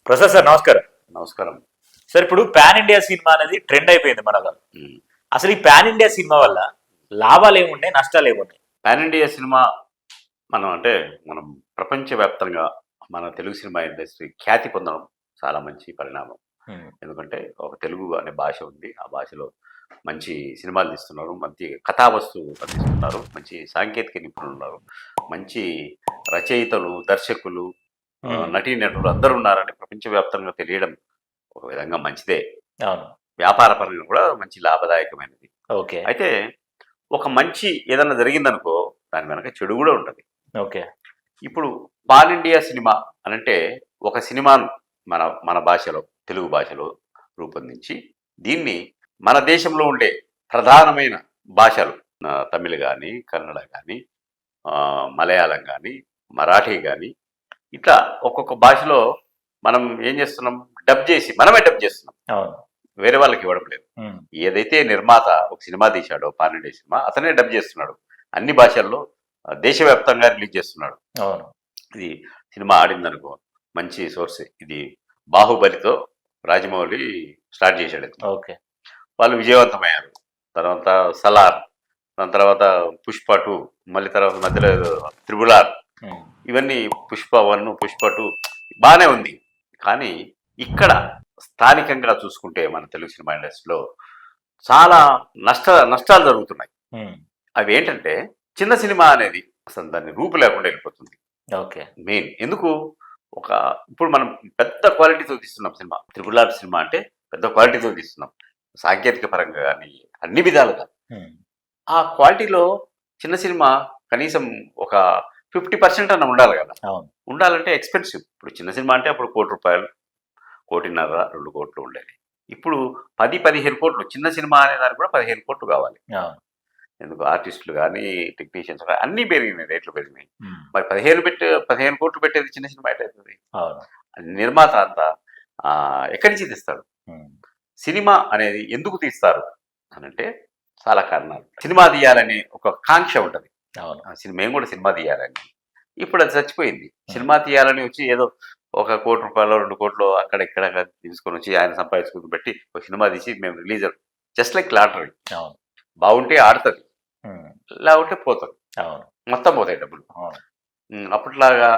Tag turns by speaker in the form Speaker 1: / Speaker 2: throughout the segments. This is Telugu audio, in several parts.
Speaker 1: ప్రసాద్ సార్ నమస్కారం.
Speaker 2: నమస్కారం.
Speaker 1: సార్ ఇప్పుడు పాన్ ఇండియా సినిమా అనేది ట్రెండ్ అయిపోయింది మనలో.
Speaker 2: హ్మ్.
Speaker 1: అసలు ఈ పాన్ ఇండియా సినిమా వల్ల లాభాలు ఏమున్నాయి, నష్టాలు ఏమున్నాయి?
Speaker 2: పాన్ ఇండియా సినిమా మనం ప్రపంచవ్యాప్తంగా మన తెలుగు సినిమా ఇండస్ట్రీ ఖ్యాతి పొందడం చాలా మంచి పరిణామం.
Speaker 1: హ్మ్.
Speaker 2: ఎందుకంటే ఒక తెలుగు అనే భాష ఉంది. ఆ భాషలో మంచి సినిమాలు తీస్తున్నారు. మంచి కథావస్తు అందిస్తున్నారు. మంచి సాంకేతిక నిపుణులు ఉన్నారు. మంచి రచయితలు, దర్శకులు, నటీనటులు అందరూ ఉన్నారని ప్రపంచవ్యాప్తంగా తెలియడం ఒక విధంగా మంచిదే.
Speaker 1: అవును.
Speaker 2: వ్యాపార పరంగా కూడా మంచి లాభదాయకమైనది.
Speaker 1: ఓకే.
Speaker 2: అయితే ఒక మంచి ఏదన్నా జరిగిందనుకో దాని వెనక చెడు కూడా ఉంటది.
Speaker 1: ఓకే.
Speaker 2: ఇప్పుడు పాన్ ఇండియా సినిమా అనంటే ఒక సినిమాను మన మన భాషలో తెలుగు భాషలో రూపొందించి దీన్ని మన దేశంలో ఉండే ప్రధానమైన భాషలు తమిళ్ గానీ, కన్నడ గానీ, మలయాళం గానీ, మరాఠీ గానీ ఇట్లా ఒక్కొక్క భాషలో మనం ఏం చేస్తున్నాం మనమే డబ్ చేస్తున్నాం.
Speaker 1: అవును.
Speaker 2: వేరే వాళ్ళకి ఇవ్వడం లేదు.
Speaker 1: హ్మ్.
Speaker 2: ఏదైతే నిర్మాత ఒక సినిమా తీశాడో పాన్ ఇండియా సినిమా అతనే డబ్ చేస్తున్నాడు. అన్ని భాషల్లో దేశవ్యాప్తంగా రిలీజ్ చేస్తున్నాడు.
Speaker 1: అవును.
Speaker 2: ఇది సినిమా ఆడిందనుకో మంచి సోర్స్. ఇది బాహుబలితో రాజమౌళి స్టార్ట్ చేశాడు.
Speaker 1: ఓకే.
Speaker 2: వాళ్ళు విజయవంతమయ్యారు. తర్వాత సలార్, దాని తర్వాత పుష్ప 2, మళ్ళీ తర్వాత మధ్యలో త్రిబుల్ ఆర్,
Speaker 1: హ్మ్.
Speaker 2: ఇవన్నీ పుష్ప 1, పుష్ప 2 బాగానే ఉంది. కానీ ఇక్కడ స్థానికంగా చూసుకుంటే మన తెలుగు సినిమా ఇండస్ట్రీలో చాలా నష్టాలు జరుగుతున్నాయి.
Speaker 1: హ్మ్.
Speaker 2: అవి ఏంటంటే చిన్న సినిమా అనేది అసలు దాన్ని రూపు లేకుండా వెళ్ళిపోతుంది.
Speaker 1: ఓకే.
Speaker 2: మెయిన్ ఎందుకు ఒక ఇప్పుడు మనం పెద్ద క్వాలిటీతో తీస్తున్నాం సినిమా. త్రిబుల్ ఆర్ సినిమా అంటే పెద్ద క్వాలిటీతో తీస్తున్నాం. సాంకేతిక పరంగా కానీ అన్ని విధాలుగా.
Speaker 1: హ్మ్.
Speaker 2: ఆ క్వాలిటీలో చిన్న సినిమా కనీసం ఒక 50% అన్న ఉండాలి కదా.
Speaker 1: అవును.
Speaker 2: ఉండాలంటే ఎక్స్పెన్సివ్. ఇప్పుడు చిన్న సినిమా అంటే అప్పుడు ₹1,00,00,000, 1,50,00,000, 2,00,00,000 ఉండేది. ఇప్పుడు 10-15 కోట్లు చిన్న సినిమా అనే దానికి కూడా 15 కోట్లు కావాలి.
Speaker 1: అవును.
Speaker 2: ఎందుకు ఆర్టిస్టులు కానీ, టెక్నీషియన్స్ కానీ అన్నీ పెరిగినాయి, రేట్లు పెరిగినాయి.
Speaker 1: హ్మ్.
Speaker 2: మరి 15 కోట్లు పెట్టేది చిన్న సినిమా ఎట్టవుతుంది?
Speaker 1: అవును.
Speaker 2: నిర్మాత అంతా ఎక్కడి నుంచి తీస్తాడు?
Speaker 1: హ్మ్.
Speaker 2: సినిమా అనేది ఎందుకు తీస్తారు అనంటే చాలా కారణాలు. సినిమా తీయాలని ఒక కాంక్ష ఉంటది.
Speaker 1: అవును.
Speaker 2: మేము కూడా సినిమా తీయాలని. ఇప్పుడు అది చచ్చిపోయింది. సినిమా తీయాలని వచ్చి ఏదో ఒక ₹1,00,00,000, 2,00,00,000 అక్కడ ఇక్కడ తీసుకొని వచ్చి ఆయన సంపాదించుకుని పెట్టి ఒక సినిమా తీసి మేము రిలీజ్ జస్ట్ లైక్ లాటరీ.
Speaker 1: అవును.
Speaker 2: బాగుంటే ఆడుతుంది,
Speaker 1: హ్మ్.
Speaker 2: లేకుంటే పోతుంది.
Speaker 1: అవును.
Speaker 2: మొత్తం పోతాయి డబ్బులు.
Speaker 1: అవును.
Speaker 2: అప్పట్లాగా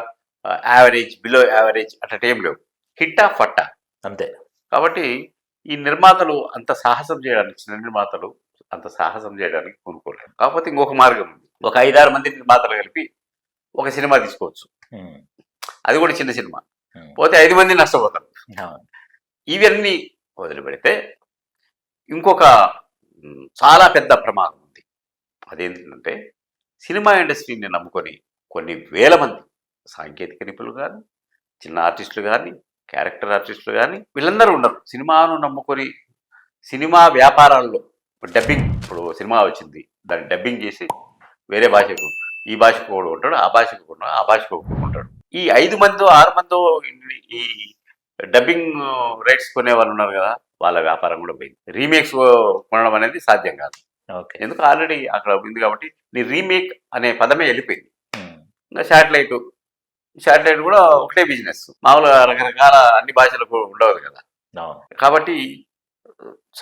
Speaker 2: యావరేజ్, బిలో యావరేజ్ అట్లా ఏం లేవు. హిట్టా ఫట్టా
Speaker 1: అంతే.
Speaker 2: కాబట్టి ఈ నిర్మాతలు అంత సాహసం చేయడానికి, చిన్న నిర్మాతలు అంత సాహసం చేయడానికి పూనుకోలేదు. కాకపోతే ఇంకొక మార్గం ఉంది. ఒక 5-6 మంది నిర్మాతలు కలిపి ఒక సినిమా తీసుకోవచ్చు.
Speaker 1: హ్మ్.
Speaker 2: అది కూడా చిన్న సినిమా.
Speaker 1: హ్మ్.
Speaker 2: పోతే 5 మంది నష్టపోతారు.
Speaker 1: అవును.
Speaker 2: ఇవన్నీ వదిలిపెడితే ఇంకొక చాలా పెద్ద ప్రమాదం ఉంది. అదేంటంటే సినిమా ఇండస్ట్రీని నమ్ముకొని కొన్ని వేల మంది సాంకేతిక నిపుణులు కానీ, చిన్న ఆర్టిస్టులు కానీ, క్యారెక్టర్ ఆర్టిస్టులు కానీ వీళ్ళందరూ ఉన్నారు. సినిమాను నమ్ముకొని సినిమా వ్యాపారాల్లో ఇప్పుడు సినిమా వచ్చింది, దాన్ని డబ్బింగ్ చేసి వేరే భాషకు, ఈ భాషకు ఒకడు ఉంటాడు, ఆ భాషకు ఒకడు, ఆ భాషకు ఒకడు ఉంటాడు. ఈ 5 మందో 6 మందో ఈ డబ్బింగ్ రైట్స్ కొనే వాళ్ళు ఉన్నారు కదా, వాళ్ళ వ్యాపారం కూడా పోయింది. రీమేక్స్ కొనడం అనేది సాధ్యం కాదు.
Speaker 1: ఓకే.
Speaker 2: ఎందుకు ఆల్రెడీ అక్కడ ఉంది కాబట్టి నీ రీమేక్ అనే పదమే వెళ్ళిపోయింది.
Speaker 1: హ్మ్.
Speaker 2: ఇంకా శాటిలైట్ కూడా ఒకటే బిజినెస్. మామూలుగా రకరకాల అన్ని భాషలకు ఉండవు కదా.
Speaker 1: అవును.
Speaker 2: కాబట్టి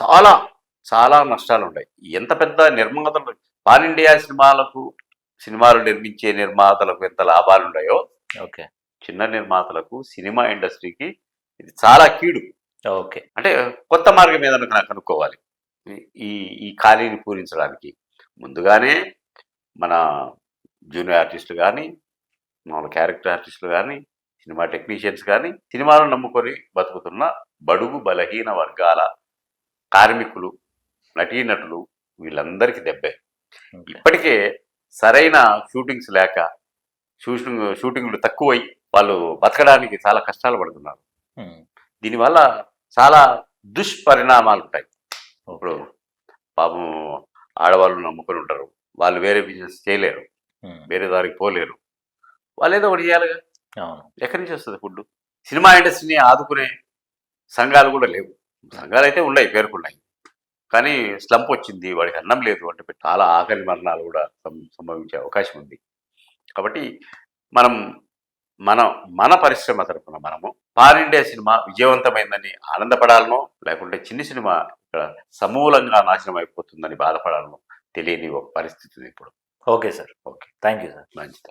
Speaker 2: చాలా చాలా నష్టాలు ఉన్నాయి. ఎంత పెద్ద నిర్మాతలు పాన్ ఇండియా సినిమాలు నిర్మించే నిర్మాతలకు ఎంత లాభాలు ఉన్నాయో,
Speaker 1: ఓకే.
Speaker 2: చిన్న నిర్మాతలకు, సినిమా ఇండస్ట్రీకి ఇది చాలా కీడు.
Speaker 1: ఓకే.
Speaker 2: అంటే కొత్త మార్గం ఏదైనా కనుక్కోవాలి ఈ ఈ ఖాళీని పూరించడానికి. ముందుగానే మన జూనియర్ ఆర్టిస్టులు కానీ, మామూలు క్యారెక్టర్ ఆర్టిస్టులు కానీ, సినిమా టెక్నీషియన్స్ కానీ, సినిమాలను నమ్ముకొని బతుకుతున్న బడుగు బలహీన వర్గాల కార్మికులు, నటీనటులు వీళ్ళందరికీ దెబ్బే.
Speaker 1: ఓకే.
Speaker 2: ఇప్పటికే సరైన షూటింగ్స్ లేక, షూటింగ్లు తక్కువై వాళ్ళు బతకడానికి చాలా కష్టాలు పడుతున్నారు.
Speaker 1: హ్మ్.
Speaker 2: దీనివల్ల చాలా దుష్పరిణామాలు ఉంటాయి. ఇప్పుడు
Speaker 1: ఓకే.
Speaker 2: పాపం ఆడవాళ్ళు నమ్ముకొని ఉంటారు. వాళ్ళు వేరే బిజినెస్ చేయలేరు,
Speaker 1: హ్మ్.
Speaker 2: వేరే దారికి పోలేరు. వాళ్ళు ఏదో ఒకటి చేయాలిగా.
Speaker 1: అవును.
Speaker 2: ఎక్కడి నుంచి వస్తుంది ఫుడ్? సినిమా ఇండస్ట్రీని ఆదుకునే సంఘాలు కూడా లేవు. సంఘాలు అయితే ఉన్నాయి, పేరుకున్నాయి. కానీ స్లంప్ వచ్చింది, వాడికి అన్నం లేదు అంటే చాలా ఆకలి మరణాలు కూడా సంభవించే అవకాశం ఉంది. కాబట్టి మనం మన మన పరిశ్రమ తరపున మనము పాన్ ఇండియా సినిమా విజయవంతమైందని ఆనందపడాలనో, లేకుంటే చిన్ని సినిమా ఇక్కడ సమూలంగా నాశనం అయిపోతుందని బాధపడాలనో తెలియని ఒక పరిస్థితి ఉంది ఇప్పుడు.
Speaker 1: Okay sir. Okay, thank you sir.
Speaker 2: మంచిది.